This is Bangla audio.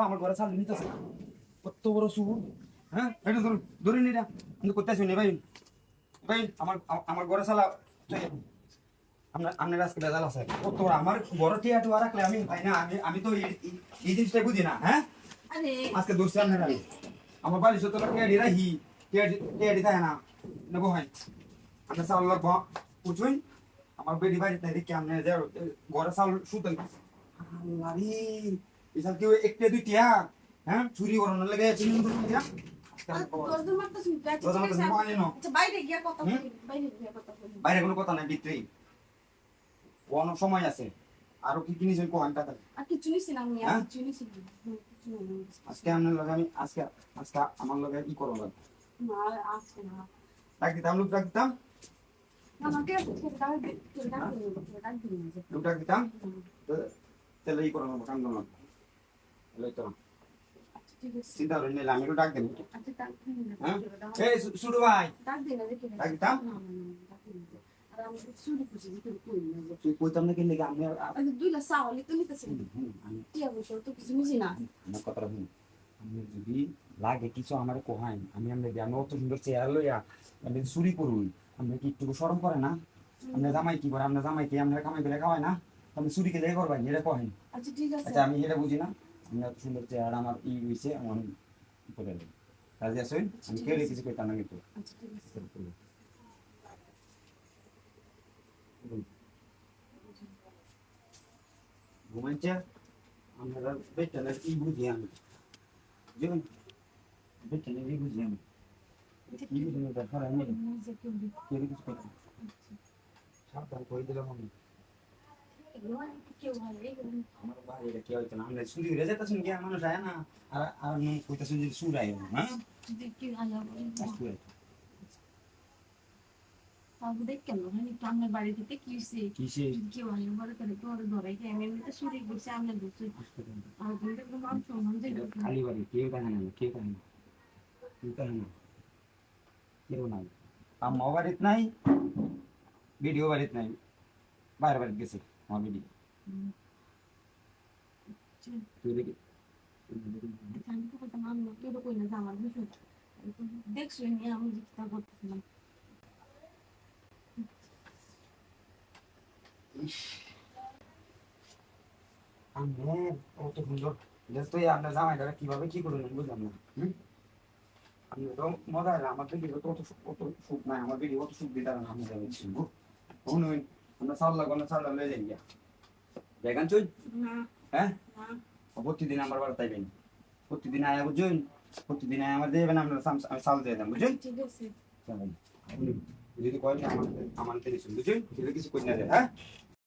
আমার ঘরে চাল নিতেছে কত বড় সুর। হ্যাঁ এটা ধরুন ধরে নিরা কিন্তু করতে আসুন ভাই ভাই আমার আমার ঘরে চালা আপনার আপনার আজকে বেজাল আছে কত বড় আমার বড় টিয়া টুয়া রাখলে আমি ভাই না আমি তো এই জিনিসটা বুঝি না। হ্যাঁ আজকে দোষ আপনার আমি আমার বাড়ি সত্তর টিয়া ডি রাহি টিয়া ডি থাকে না নেবো হয় আপনার চাউল লাগবো বুঝুন আমার বেডি বাড়িতে দেখি আপনি ঘরে চাউল শুতেন আল্লাহরে এসব কেউ একটা দুইটা হ্যাঁ চুরি করানোর লাগে বাইরে কোনো কথা নাই ভিতরে অনেক সময় আছে আরো কি জিনিস আজকে আপনার লগে আমি আজকে আজকে আমার লগে ই করো লাগবে ডাক দিতাম লোক ডাক দিতাম লোক ডাক দিতাম তাহলে ই করো কাম করলাম চিন্তা করেন নিলে আমি ডাক দেব। হ্যাঁ শুরু ভাই ডাক দিতাম তুই কইতাম না কিনলে আমি দুইলা চাওয়ালি তো নিতেছেন টিয়া বসে তো কিছু বুঝি না আমার কথাটা শুন আমি যদি লাগে কিছু আমার কোহাইন আমি আমি অত সুন্দর চেয়ার লইয়া আমি চুরি করুই আমরা কি একটু শরম করে না আমরা জামাই কি করে আমরা জামাই কি আমরা কামাই করে খাওয়াই না আমি চুরি কে লেগে করবাই এটা কহেন। আচ্ছা ঠিক আছে আচ্ছা আমি এটা বুঝি না আমি এত সুন্দর চেয়ার আমার ই হইছে এমন করে কাজে আসেন আমি কেউ কিছু কইতাম না কিন্তু আচ্ছা ঠিক আছে ঘুমাইছে আমরা বেটালে কি বুঝি আমি যেমন বেটালে কি বুঝি আমি কি বুঝি না তার আমি কেউ কিছু কইতাম সাবধান কই দিলাম আমি আমার বাইরে কেউ হইতো না আমরা চুরি হয়ে যেতেছেন কি মানুষ আয় না আর আর কইতেছেন যে চুর আয় হ্যাঁ আপনার বাড়িতে কি হয়েছে কেউ আইন বলে করে তোর ধরে এমনিতে চুরি করছে আমরা ঢুকছি খালি বাড়ি কেউ কাহে না কেউ কাহে না কেউ কাহে না কেউ নাই আম্মাও বাড়িতে নাই ভিডিও বাড়িতে নাই বাইরে বাড়িতে গেছে আমার ভিডিও তুই দেখি আমি তো কথা মানবো কেউ তো কই না আমার বিষয় দেখছো নিয়ে আমি চিন্তা করতেছিলাম কত সুন্দর তুই আপনার জামাইটা কিভাবে কি করলেন বুঝলাম না আমি তো মজা হলো আমার ভিডিও তো অত সুখ নাই আমার ভিডিও অত সুখ দিতে আমি যাবে শুনুন আমরা চাল লাগবো না চাল লয়ে যাই গিয়া দেখেন চুই হ্যাঁ প্রতিদিন আমার বাড়ি তাইবেন প্রতিদিন আয়া বুঝুন প্রতিদিন আয়া আমার দেবেন আমরা চাল দিয়ে দেন বুঝুন ঠিক আছে যদি কয়েন আমার আমার বুঝুন কিছু করি না হ্যাঁ